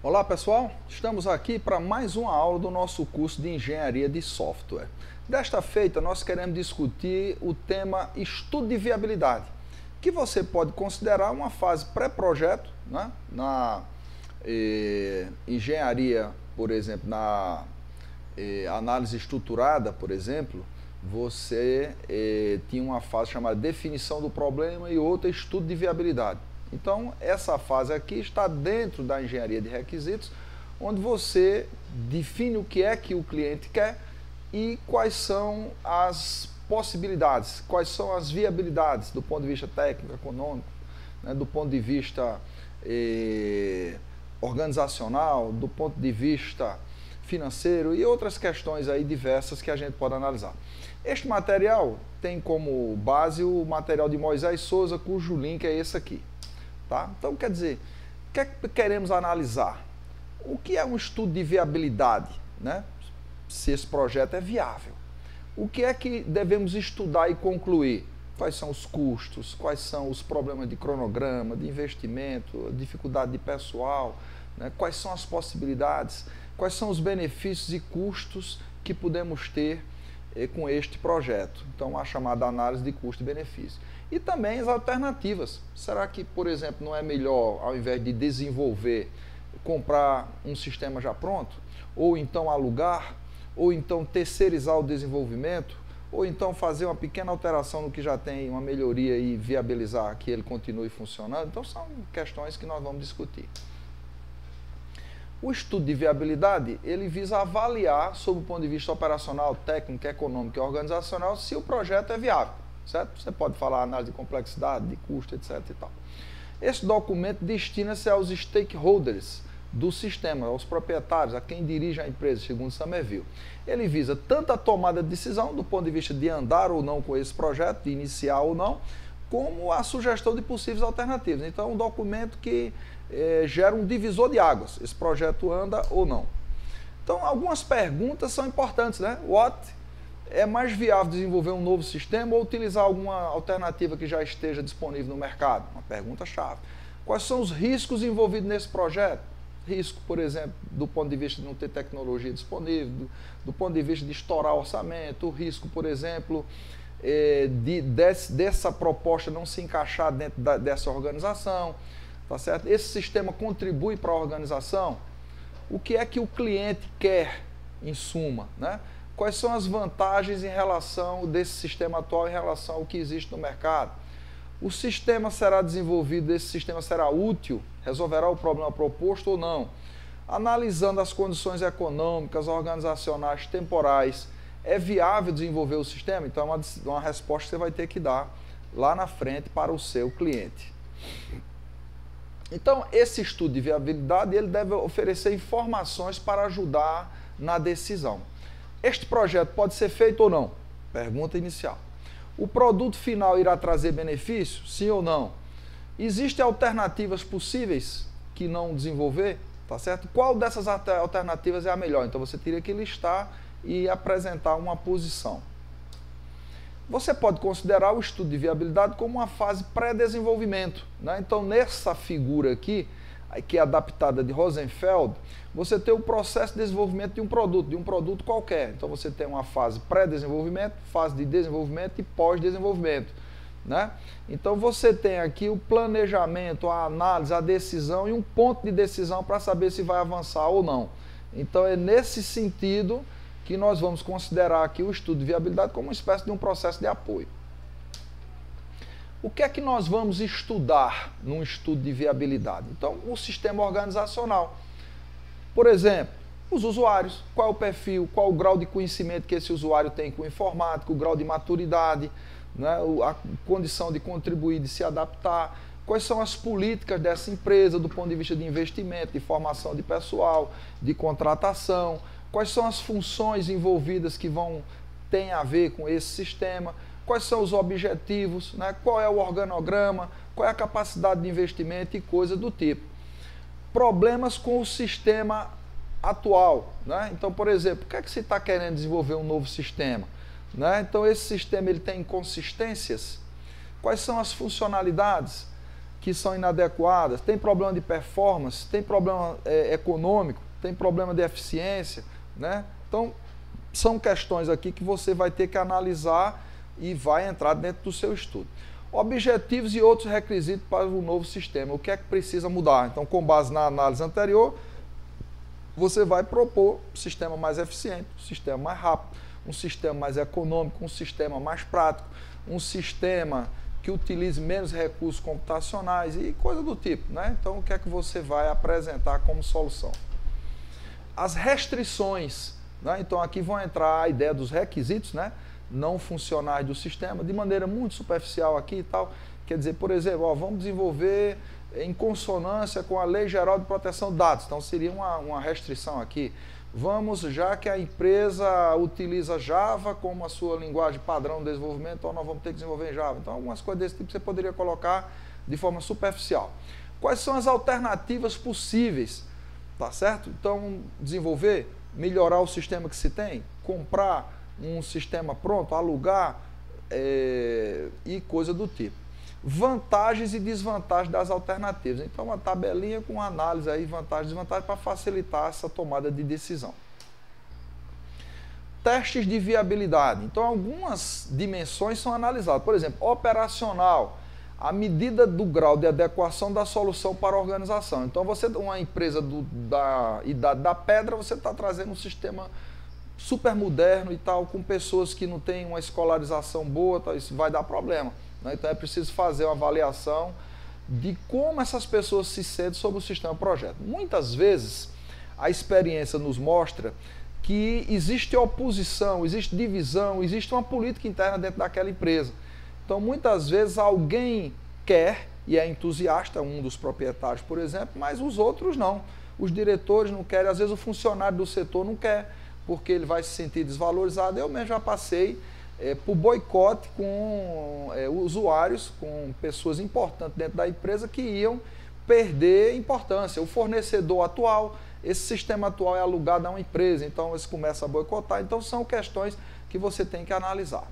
Olá pessoal, estamos aqui para mais uma aula do nosso curso de Engenharia de Software. Desta feita nós queremos discutir o tema Estudo de Viabilidade, que você pode considerar uma fase pré-projeto, né? Na engenharia, por exemplo, na análise estruturada, por exemplo, você tinha uma fase chamada definição do problema e outra estudo de viabilidade. Então, essa fase aqui está dentro da engenharia de requisitos, onde você define o que é que o cliente quer e quais são as possibilidades, quais são as viabilidades do ponto de vista técnico, econômico, né, do ponto de vista organizacional, do ponto de vista financeiro e outras questões aí diversas que a gente pode analisar. Este material tem como base o material de Moisés Souza, cujo link é esse aqui. Tá? Então, quer dizer, o que é que queremos analisar? O que é um estudo de viabilidade, né? Se esse projeto é viável. O que é que devemos estudar e concluir? Quais são os custos, quais são os problemas de cronograma, de investimento, dificuldade de pessoal, né? Quais são as possibilidades, quais são os benefícios e custos que podemos ter com este projeto. Então, a chamada análise de custo e benefício. E também as alternativas. Será que, por exemplo, não é melhor, ao invés de desenvolver, comprar um sistema já pronto? Ou então alugar? Ou então terceirizar o desenvolvimento? Ou então fazer uma pequena alteração no que já tem, uma melhoria e viabilizar que ele continue funcionando? Então, são questões que nós vamos discutir. O estudo de viabilidade, ele visa avaliar, sob o ponto de vista operacional, técnico, econômico e organizacional, se o projeto é viável, certo? Você pode falar análise de complexidade, de custo, etc. e tal. Esse documento destina-se aos stakeholders do sistema, aos proprietários, a quem dirige a empresa, segundo Somerville. Ele visa tanto a tomada de decisão, do ponto de vista de andar ou não com esse projeto, de iniciar ou não, como a sugestão de possíveis alternativas. Então, um documento que gera um divisor de águas. Esse projeto anda ou não. Então, algumas perguntas são importantes, né? What? É mais viável desenvolver um novo sistema ou utilizar alguma alternativa que já esteja disponível no mercado? Uma pergunta-chave. Quais são os riscos envolvidos nesse projeto? Risco, por exemplo, do ponto de vista de não ter tecnologia disponível, do ponto de vista de estourar orçamento, o risco, por exemplo, dessa proposta não se encaixar dentro dessa organização. Tá certo? Esse sistema contribui para a organização? O que é que o cliente quer, em suma, né? Quais são as vantagens em relação desse sistema atual em relação ao que existe no mercado? O sistema será desenvolvido, esse sistema será útil, resolverá o problema proposto ou não? Analisando as condições econômicas, organizacionais, temporais, é viável desenvolver o sistema? Então é uma resposta que você vai ter que dar lá na frente para o seu cliente. Então, esse estudo de viabilidade, ele deve oferecer informações para ajudar na decisão. Este projeto pode ser feito ou não? Pergunta inicial. O produto final irá trazer benefício? Sim ou não? Existem alternativas possíveis que não desenvolver? Tá certo? Qual dessas alternativas é a melhor? Então, você teria que listar e apresentar uma posição. Você pode considerar o estudo de viabilidade como uma fase pré-desenvolvimento, né? Então, nessa figura aqui, que é adaptada de Rosenfeld, você tem o processo de desenvolvimento de um produto qualquer. Então, você tem uma fase pré-desenvolvimento, fase de desenvolvimento e pós-desenvolvimento, né? Então, você tem aqui o planejamento, a análise, a decisão e um ponto de decisão para saber se vai avançar ou não. Então, é nesse sentido que nós vamos considerar aqui o estudo de viabilidade como uma espécie de um processo de apoio. O que é que nós vamos estudar num estudo de viabilidade? Então, o sistema organizacional. Por exemplo, os usuários, qual é o perfil, qual o grau de conhecimento que esse usuário tem com informática, o grau de maturidade, né, a condição de contribuir, de se adaptar, quais são as políticas dessa empresa do ponto de vista de investimento, de formação de pessoal, de contratação, quais são as funções envolvidas que ter a ver com esse sistema, quais são os objetivos, né? Qual é o organograma, qual é a capacidade de investimento e coisa do tipo. Problemas com o sistema atual, né? Então, por exemplo, por que é que você está querendo desenvolver um novo sistema? Né? Então, esse sistema ele tem inconsistências? Quais são as funcionalidades? que são inadequadas, tem problema de performance, tem problema econômico, tem problema de eficiência, né? Então, são questões aqui que você vai ter que analisar e vai entrar dentro do seu estudo. Objetivos e outros requisitos para o novo sistema. O que é que precisa mudar? Então, com base na análise anterior, você vai propor um sistema mais eficiente, um sistema mais rápido, um sistema mais econômico, um sistema mais prático, um sistema que utilize menos recursos computacionais e coisa do tipo, né? Então, o que é que você vai apresentar como solução? As restrições, né? Então, aqui vão entrar a ideia dos requisitos, né? Não funcionais do sistema, de maneira muito superficial aqui e tal. Quer dizer, por exemplo, ó, vamos desenvolver em consonância com a Lei Geral de Proteção de Dados. Então, seria uma restrição aqui. Vamos, já que a empresa utiliza Java como a sua linguagem padrão de desenvolvimento, então nós vamos ter que desenvolver em Java. Então, algumas coisas desse tipo você poderia colocar de forma superficial. Quais são as alternativas possíveis? Tá certo? Então, desenvolver, melhorar o sistema que se tem, comprar um sistema pronto, alugar e coisa do tipo. Vantagens e desvantagens das alternativas. Então, uma tabelinha com análise aí, vantagens e desvantagens para facilitar essa tomada de decisão. Testes de viabilidade. Então, algumas dimensões são analisadas. Por exemplo, operacional, a medida do grau de adequação da solução para a organização. Então, você, uma empresa da idade da pedra, você está trazendo um sistema super moderno e tal, com pessoas que não têm uma escolarização boa, tá, isso vai dar problema. Então é preciso fazer uma avaliação de como essas pessoas se sentem sobre o sistema projeto. Muitas vezes a experiência nos mostra que existe oposição, existe divisão, existe uma política interna dentro daquela empresa. Então muitas vezes alguém quer e é entusiasta, um dos proprietários, por exemplo, mas os outros não. Os diretores não querem, às vezes o funcionário do setor não quer, porque ele vai se sentir desvalorizado. Eu mesmo já passei por boicote com usuários, com pessoas importantes dentro da empresa que iam perder importância. O fornecedor atual, esse sistema atual é alugado a uma empresa, então eles começam a boicotar. Então são questões que você tem que analisar.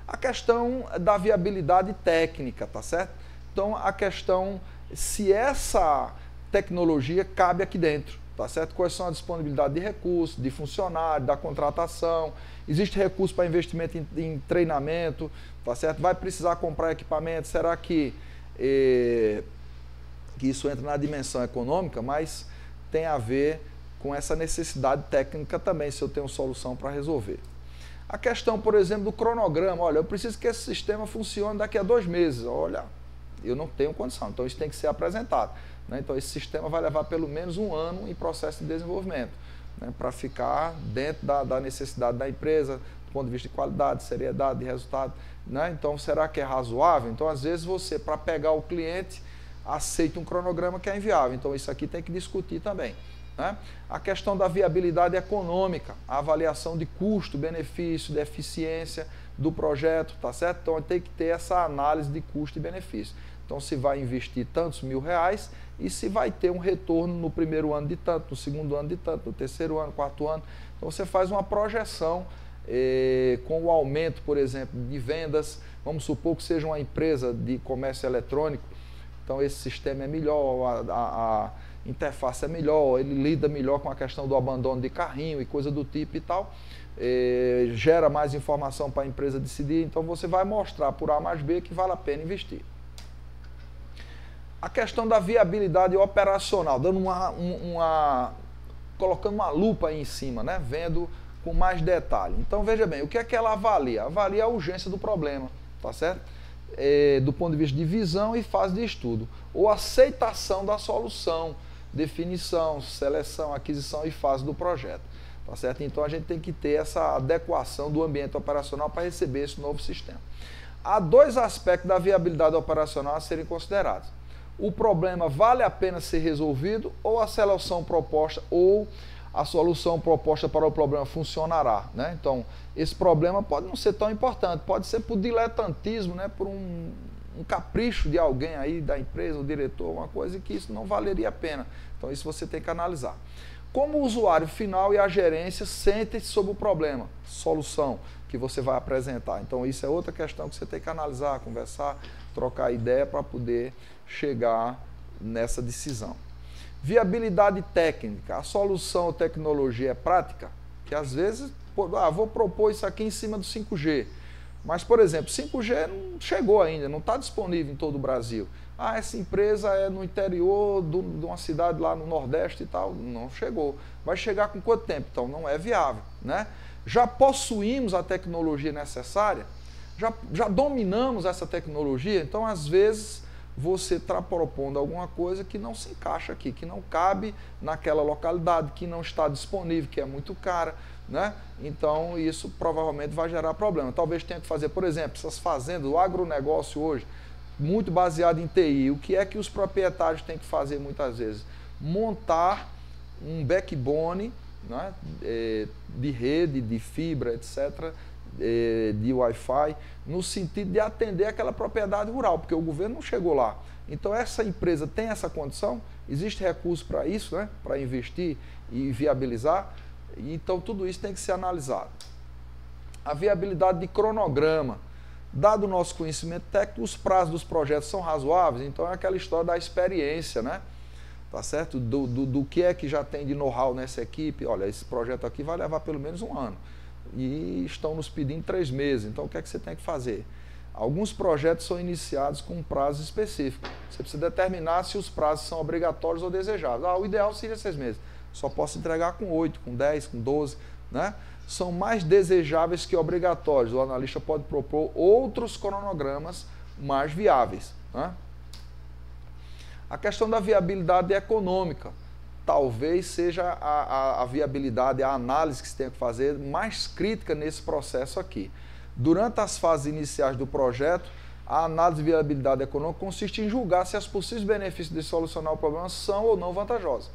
A questão da viabilidade técnica, tá certo? Então a questão se essa tecnologia cabe aqui dentro. Tá certo? Quais são a disponibilidade de recursos, de funcionário, da contratação, existe recurso para investimento em treinamento, tá certo? Vai precisar comprar equipamento, será que isso entra na dimensão econômica, mas tem a ver com essa necessidade técnica também, se eu tenho solução para resolver. A questão, por exemplo, do cronograma, olha, eu preciso que esse sistema funcione daqui a 2 meses, olha, eu não tenho condição, então isso tem que ser apresentado. Então, esse sistema vai levar pelo menos 1 ano em processo de desenvolvimento, né, para ficar dentro da necessidade da empresa, do ponto de vista de qualidade, seriedade, de resultado. Né? Então, será que é razoável? Então, às vezes, você, para pegar o cliente, aceita um cronograma que é inviável. Então, isso aqui tem que discutir também. Né? A questão da viabilidade econômica, a avaliação de custo, benefício, de eficiência do projeto, tá certo? Então, tem que ter essa análise de custo e benefício. Então, se vai investir tantos R$1.000 e se vai ter um retorno no primeiro ano de tanto, no segundo ano de tanto, no terceiro ano, quarto ano. Então, você faz uma projeção com o aumento, por exemplo, de vendas. Vamos supor que seja uma empresa de comércio eletrônico. Então, esse sistema é melhor, a interface é melhor, ele lida melhor com a questão do abandono de carrinho e coisa do tipo e tal. Gera mais informação para a empresa decidir. Então, você vai mostrar por A mais B que vale a pena investir. A questão da viabilidade operacional, dando colocando uma lupa aí em cima, né? Vendo com mais detalhe. Então, veja bem, o que é que ela avalia? Avalia a urgência do problema, tá certo? Do ponto de vista de visão e fase de estudo. Ou aceitação da solução, definição, seleção, aquisição e fase do projeto, tá certo? Então, a gente tem que ter essa adequação do ambiente operacional para receber esse novo sistema. Há 2 aspectos da viabilidade operacional a serem considerados. O problema vale a pena ser resolvido ou a solução proposta para o problema funcionará, né? Então, esse problema pode não ser tão importante, pode ser por diletantismo, né? Por um capricho de alguém aí, da empresa, o diretor, uma coisa que isso não valeria a pena. Então, isso você tem que analisar. Como o usuário final e a gerência sentem-se sobre o problema, solução que você vai apresentar. Então, isso é outra questão que você tem que analisar, conversar, trocar ideia para poder chegar nessa decisão. Viabilidade técnica, a solução ou tecnologia é prática, que às vezes, vou propor isso aqui em cima do 5G, mas, por exemplo, 5G não chegou ainda, não está disponível em todo o Brasil. Essa empresa é no interior de uma cidade lá no Nordeste e tal, não chegou. Vai chegar com quanto tempo? Então não é viável, né? Já possuímos a tecnologia necessária, já dominamos essa tecnologia, então às vezes você está propondo alguma coisa que não se encaixa aqui, que não cabe naquela localidade, que não está disponível, que é muito cara, né? Então isso provavelmente vai gerar problema. Talvez tenha que fazer, por exemplo, essas fazendas, o agronegócio hoje, muito baseado em TI. O que é que os proprietários têm que fazer muitas vezes? Montar um backbone, né, de rede, de fibra, etc., de Wi-Fi, no sentido de atender aquela propriedade rural, porque o governo não chegou lá. Então essa empresa tem essa condição, existe recurso para isso, né, para investir e viabilizar, então tudo isso tem que ser analisado. A viabilidade de cronograma. Dado o nosso conhecimento técnico, os prazos dos projetos são razoáveis, então é aquela história da experiência, né? Tá certo? Do que é que já tem de know-how nessa equipe. Olha, esse projeto aqui vai levar pelo menos 1 ano e estão nos pedindo 3 meses, então o que é que você tem que fazer? Alguns projetos são iniciados com um prazo específico. Você precisa determinar se os prazos são obrigatórios ou desejáveis. O ideal seria 6 meses. Só posso entregar com 8, com 10, com 12, né? São mais desejáveis que obrigatórios. O analista pode propor outros cronogramas mais viáveis, né? A questão da viabilidade econômica. Talvez seja a viabilidade, a análise que se tem que fazer mais crítica nesse processo aqui. Durante as fases iniciais do projeto, a análise de viabilidade econômica consiste em julgar se os possíveis benefícios de solucionar o problema são ou não vantajosos.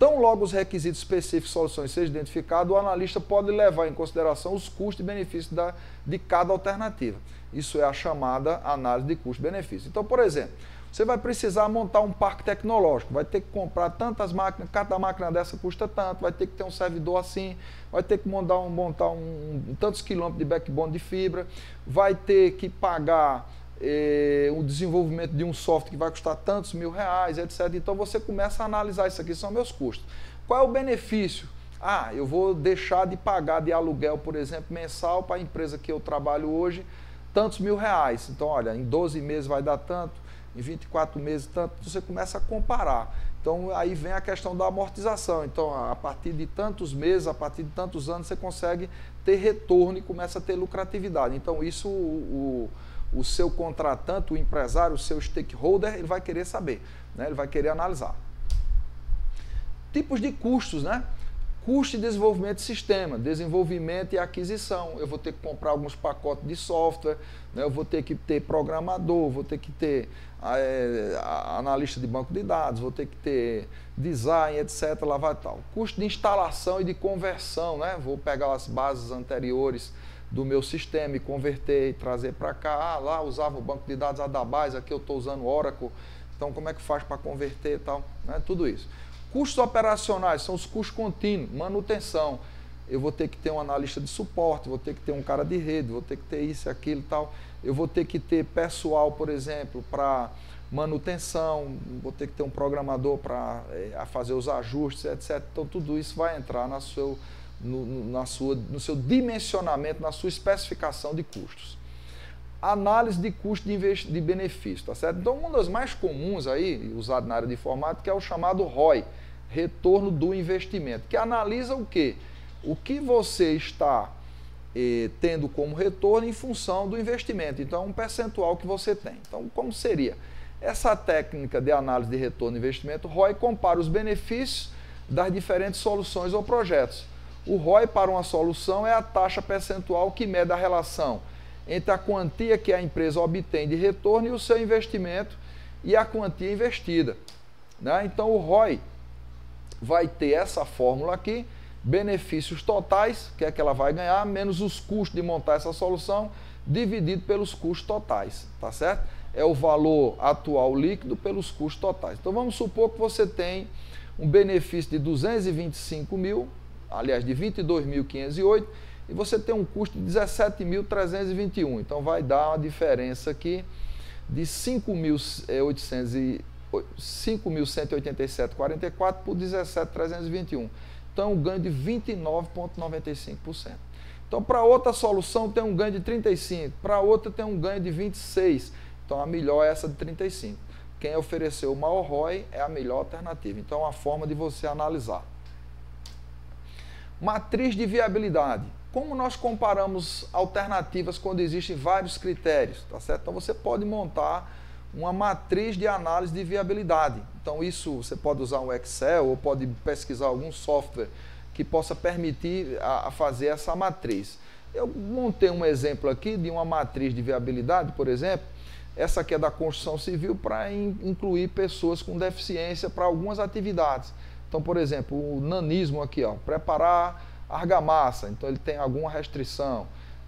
Tão logo os requisitos específicos de soluções sejam identificados, o analista pode levar em consideração os custos e benefícios de cada alternativa. Isso é a chamada análise de custo-benefício. Então, por exemplo, você vai precisar montar um parque tecnológico, vai ter que comprar tantas máquinas, cada máquina dessa custa tanto, vai ter que ter um servidor assim, vai ter que montar tantos quilômetros de backbone de fibra, vai ter que pagar o desenvolvimento de um software que vai custar tantos mil-reais, etc. Então você começa a analisar isso aqui, são meus custos. Qual é o benefício? Eu vou deixar de pagar de aluguel, por exemplo, mensal para a empresa que eu trabalho hoje, tantos mil-reais. Então, olha, em 12 meses vai dar tanto, em 24 meses tanto, você começa a comparar. Então, aí vem a questão da amortização. Então, a partir de tantos meses, a partir de tantos anos, você consegue ter retorno e começa a ter lucratividade. Então, isso o seu contratante, o empresário, o seu stakeholder, ele vai querer saber, né? Ele vai querer analisar. Tipos de custos, né? Custo de desenvolvimento de sistema, desenvolvimento e aquisição. Eu vou ter que comprar alguns pacotes de software, né? Eu vou ter que ter programador, vou ter que ter analista de banco de dados, vou ter que ter design, etc. Lá vai tal. Custo de instalação e de conversão, né? Vou pegar as bases anteriores do meu sistema e converter e trazer para cá. Lá usava o banco de dados Adabase, aqui eu estou usando Oracle, então como é que faz para converter e tal, né? Tudo isso. Custos operacionais são os custos contínuos, manutenção. Eu vou ter que ter um analista de suporte, vou ter que ter um cara de rede, vou ter que ter isso e aquilo e tal. Eu vou ter que ter pessoal, por exemplo, para manutenção, vou ter que ter um programador para fazer os ajustes, etc. Então tudo isso vai entrar no seu dimensionamento, na sua especificação de custos. Análise de custo de benefício, tá certo? Então, uma das mais comuns aí, usado na área de informática, é o chamado ROI, retorno do investimento, que analisa o quê? O que você está tendo como retorno em função do investimento. Então, um percentual que você tem. Então, como seria? Essa técnica de análise de retorno de investimento, ROI, compara os benefícios das diferentes soluções ou projetos. O ROI para uma solução é a taxa percentual que mede a relação entre a quantia que a empresa obtém de retorno e o seu investimento e a quantia investida, né? Então o ROI vai ter essa fórmula aqui, benefícios totais, que é que ela vai ganhar, menos os custos de montar essa solução, dividido pelos custos totais, tá certo? É o valor atual líquido pelos custos totais. Então vamos supor que você tem um benefício de 225 mil, aliás, de 22.508, e você tem um custo de 17.321. Então vai dar uma diferença aqui de 5.187,44 por 17.321. Então, um ganho de 29,95%. Então, para outra solução tem um ganho de 35%, para outra tem um ganho de 26%. Então, a melhor é essa de 35%. Quem ofereceu o maior ROI é a melhor alternativa. Então, é uma forma de você analisar. Matriz de viabilidade. Como nós comparamos alternativas quando existem vários critérios, tá certo? Então, você pode montar uma matriz de análise de viabilidade. Então, isso você pode usar um Excel ou pode pesquisar algum software que possa permitir a fazer essa matriz. Eu montei um exemplo aqui de uma matriz de viabilidade, por exemplo. Essa aqui é da construção civil para incluir pessoas com deficiência para algumas atividades. Então, por exemplo, o nanismo aqui, ó, preparar argamassa, então ele tem alguma restrição,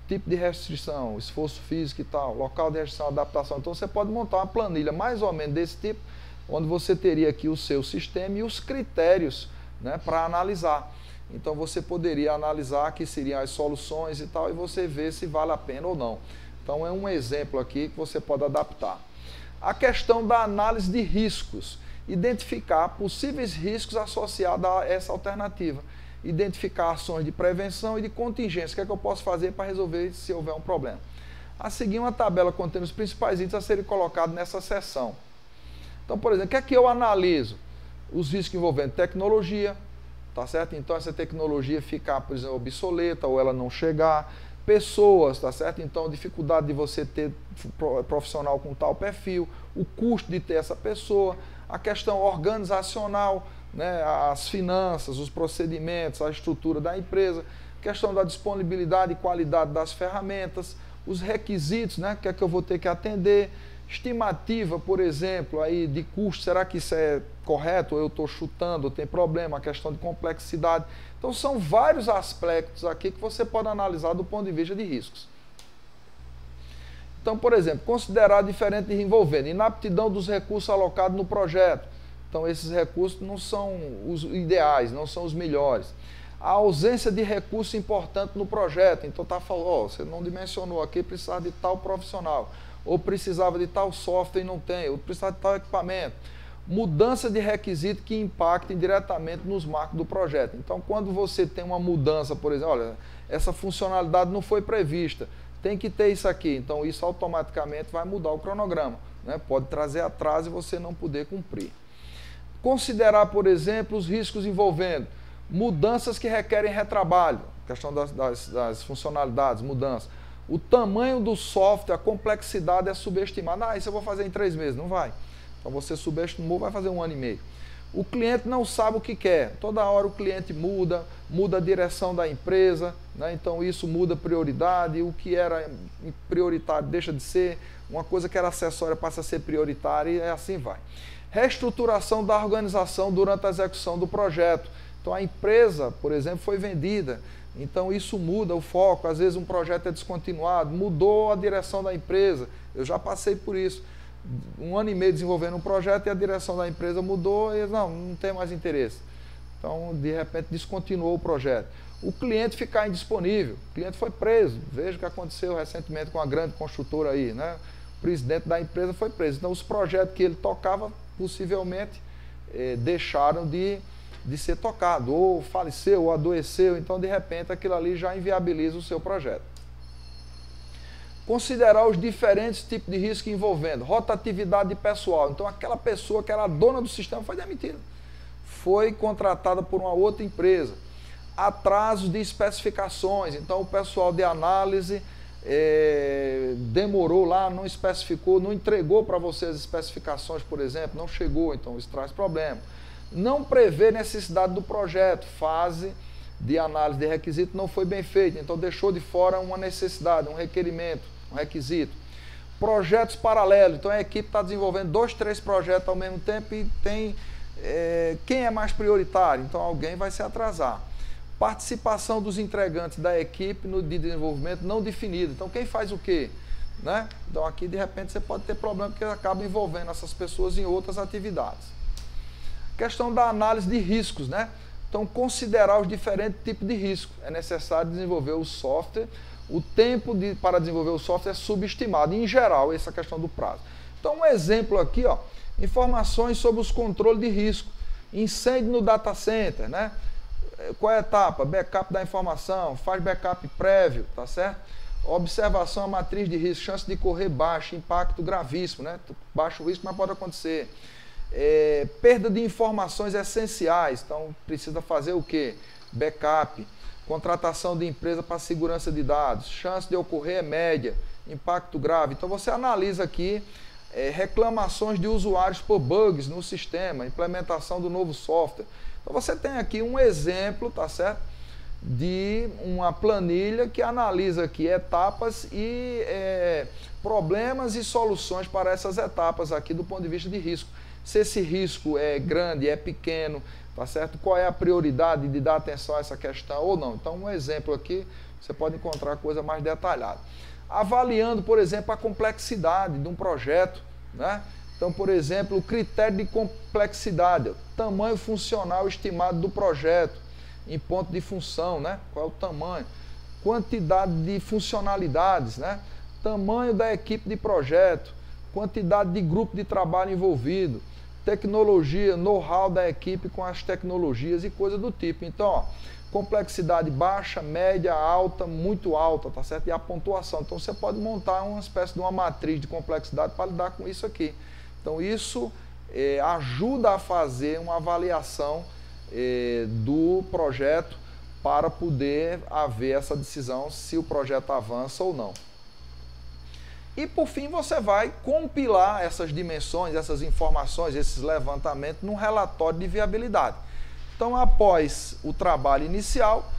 tipo de restrição, esforço físico e tal, local de restrição, adaptação. Então você pode montar uma planilha mais ou menos desse tipo, onde você teria aqui o seu sistema e os critérios, né, para analisar. Então você poderia analisar que seriam as soluções e tal, e você ver se vale a pena ou não. Então é um exemplo aqui que você pode adaptar. A questão da análise de riscos. Identificar possíveis riscos associados a essa alternativa. Identificar ações de prevenção e de contingência. O que é que eu posso fazer para resolver se houver um problema? A seguir, uma tabela contendo os principais itens a serem colocados nessa seção. Então, por exemplo, o que é que eu analiso? Os riscos envolvendo tecnologia, tá certo? Então, essa tecnologia ficar, por exemplo, obsoleta ou ela não chegar. Pessoas, tá certo? Então, dificuldade de você ter profissional com tal perfil, o custo de ter essa pessoa, a questão organizacional, né, as finanças, os procedimentos, a estrutura da empresa, questão da disponibilidade e qualidade das ferramentas, os requisitos, né, que é que eu vou ter que atender, estimativa, por exemplo, aí de custo, será que isso é correto ou eu estou chutando, ou tem problema, a questão de complexidade. Então são vários aspectos aqui que você pode analisar do ponto de vista de riscos. Então, por exemplo, considerar diferente de envolvendo inaptidão dos recursos alocados no projeto. Então, esses recursos não são os ideais, não são os melhores. A ausência de recurso importante no projeto. Então, está falando, ó, você não dimensionou aqui, precisava de tal profissional, ou precisava de tal software e não tem, ou precisava de tal equipamento. Mudança de requisito que impactem diretamente nos marcos do projeto. Então, quando você tem uma mudança, por exemplo, olha, essa funcionalidade não foi prevista, tem que ter isso aqui, então isso automaticamente vai mudar o cronograma, né? Pode trazer atraso e você não poder cumprir. Considerar, por exemplo, os riscos envolvendo mudanças que requerem retrabalho, questão das funcionalidades, mudanças. O tamanho do software, a complexidade é subestimada. Ah, isso eu vou fazer em 3 meses, não vai. Então você subestimou, vai fazer 1 ano e meio. O cliente não sabe o que quer. Toda hora o cliente muda a direção da empresa, né? Então isso muda a prioridade, o que era prioritário deixa de ser, uma coisa que era acessória passa a ser prioritária e assim vai. Reestruturação da organização durante a execução do projeto. Então a empresa, por exemplo, foi vendida, então isso muda o foco, às vezes um projeto é descontinuado, mudou a direção da empresa, eu já passei por isso. 1 ano e meio desenvolvendo um projeto e a direção da empresa mudou e eles, não tem mais interesse. Então, de repente, descontinuou o projeto. O cliente ficar indisponível, o cliente foi preso. Veja o que aconteceu recentemente com a grande construtora aí, né? O presidente da empresa foi preso. Então, os projetos que ele tocava, possivelmente, deixaram de ser tocado, ou faleceu, ou adoeceu. Então, de repente, aquilo ali já inviabiliza o seu projeto. Considerar os diferentes tipos de risco envolvendo rotatividade de pessoal. Então, aquela pessoa que era a dona do sistema foi demitida. Foi contratada por uma outra empresa. Atrasos de especificações. Então, o pessoal de análise demorou lá, não especificou, não entregou para você as especificações, por exemplo, não chegou, então isso traz problema. Não prevê necessidade do projeto, fase de análise de requisito não foi bem feita, então deixou de fora uma necessidade, um requerimento, um requisito. Projetos paralelos, então a equipe está desenvolvendo 2, 3 projetos ao mesmo tempo e tem quem é mais prioritário, então alguém vai se atrasar. Participação dos entregantes da equipe no de desenvolvimento não definido, então quem faz o quê? Né? Então aqui de repente você pode ter problema porque acaba envolvendo essas pessoas em outras atividades. Questão da análise de riscos, né? Então, considerar os diferentes tipos de risco. É necessário desenvolver o software. O tempo para desenvolver o software é subestimado. Em geral, essa questão do prazo. Então, um exemplo aqui, ó, informações sobre os controles de risco, incêndio no data center, né? Qual é a etapa? Backup da informação, faz backup prévio, tá certo? Observação à matriz de risco, chance de correr baixo, impacto gravíssimo, né? Baixo risco, mas pode acontecer. Perda de informações essenciais, então precisa fazer o quê? Backup. Contratação de empresa para segurança de dados, chance de ocorrer é média, impacto grave. Então você analisa aqui reclamações de usuários por bugs no sistema, implementação do novo software. Então você tem aqui um exemplo, tá certo? De uma planilha que analisa aqui etapas e problemas e soluções para essas etapas aqui do ponto de vista de risco. Se esse risco é grande, é pequeno, tá certo? Qual é a prioridade de dar atenção a essa questão ou não? Então, um exemplo aqui, você pode encontrar coisa mais detalhada. Avaliando, por exemplo, a complexidade de um projeto, né? Então, por exemplo, o critério de complexidade, tamanho funcional estimado do projeto, em ponto de função, né? Qual é o tamanho? Quantidade de funcionalidades, né? Tamanho da equipe de projeto, quantidade de grupo de trabalho envolvido, tecnologia, know-how da equipe com as tecnologias e coisa do tipo. Então, ó, complexidade baixa, média, alta, muito alta, tá certo? E a pontuação. Então, você pode montar uma espécie de uma matriz de complexidade para lidar com isso aqui. Então, isso ajuda a fazer uma avaliação do projeto para poder haver essa decisão se o projeto avança ou não. E por fim você vai compilar essas dimensões, essas informações, esses levantamentos num relatório de viabilidade. Então, após o trabalho inicial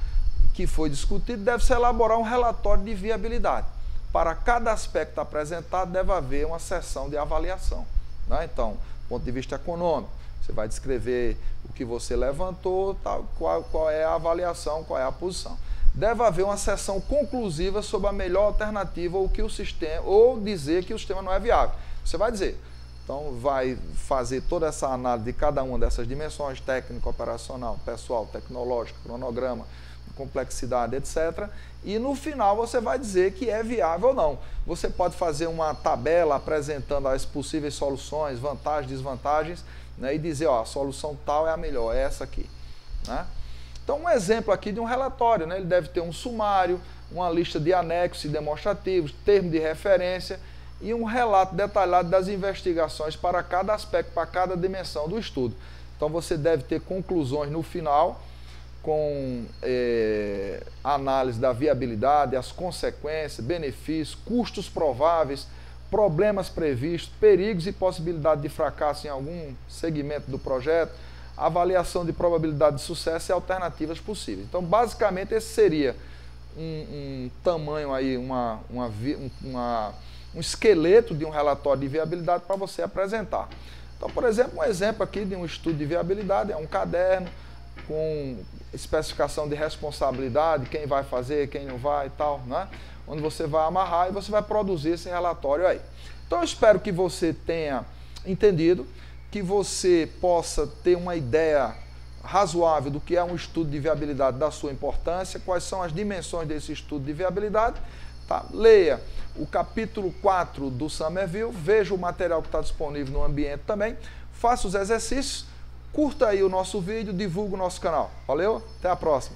que foi discutido, deve-se elaborar um relatório de viabilidade. Para cada aspecto apresentado deve haver uma sessão de avaliação, né? Então, do ponto de vista econômico, você vai descrever o que você levantou, tal, qual é a avaliação, qual é a posição. Deve haver uma sessão conclusiva sobre a melhor alternativa ou que o sistema, ou dizer que o sistema não é viável. Você vai dizer. Então, vai fazer toda essa análise de cada uma dessas dimensões, técnica, operacional, pessoal, tecnológico, cronograma, complexidade, etc. E no final você vai dizer que é viável ou não. Você pode fazer uma tabela apresentando as possíveis soluções, vantagens, desvantagens, né, e dizer, ó, a solução tal é a melhor, é essa aqui, né? Então, um exemplo aqui de um relatório, né? Ele deve ter um sumário, uma lista de anexos e demonstrativos, termo de referência e um relato detalhado das investigações para cada aspecto, para cada dimensão do estudo. Então, você deve ter conclusões no final, com análise da viabilidade, as consequências, benefícios, custos prováveis, problemas previstos, perigos e possibilidade de fracasso em algum segmento do projeto, avaliação de probabilidade de sucesso e alternativas possíveis. Então, basicamente, esse seria um tamanho aí, um esqueleto de um relatório de viabilidade para você apresentar. Então, por exemplo, um exemplo aqui de um estudo de viabilidade é um caderno com especificação de responsabilidade, quem vai fazer, quem não vai e tal, né? Onde você vai amarrar e você vai produzir esse relatório aí. Então, eu espero que você tenha entendido, que você possa ter uma ideia razoável do que é um estudo de viabilidade, da sua importância, quais são as dimensões desse estudo de viabilidade. Tá? Leia o capítulo 4 do Somerville, veja o material que está disponível no ambiente também, faça os exercícios, curta aí o nosso vídeo, divulgue o nosso canal. Valeu? Até a próxima!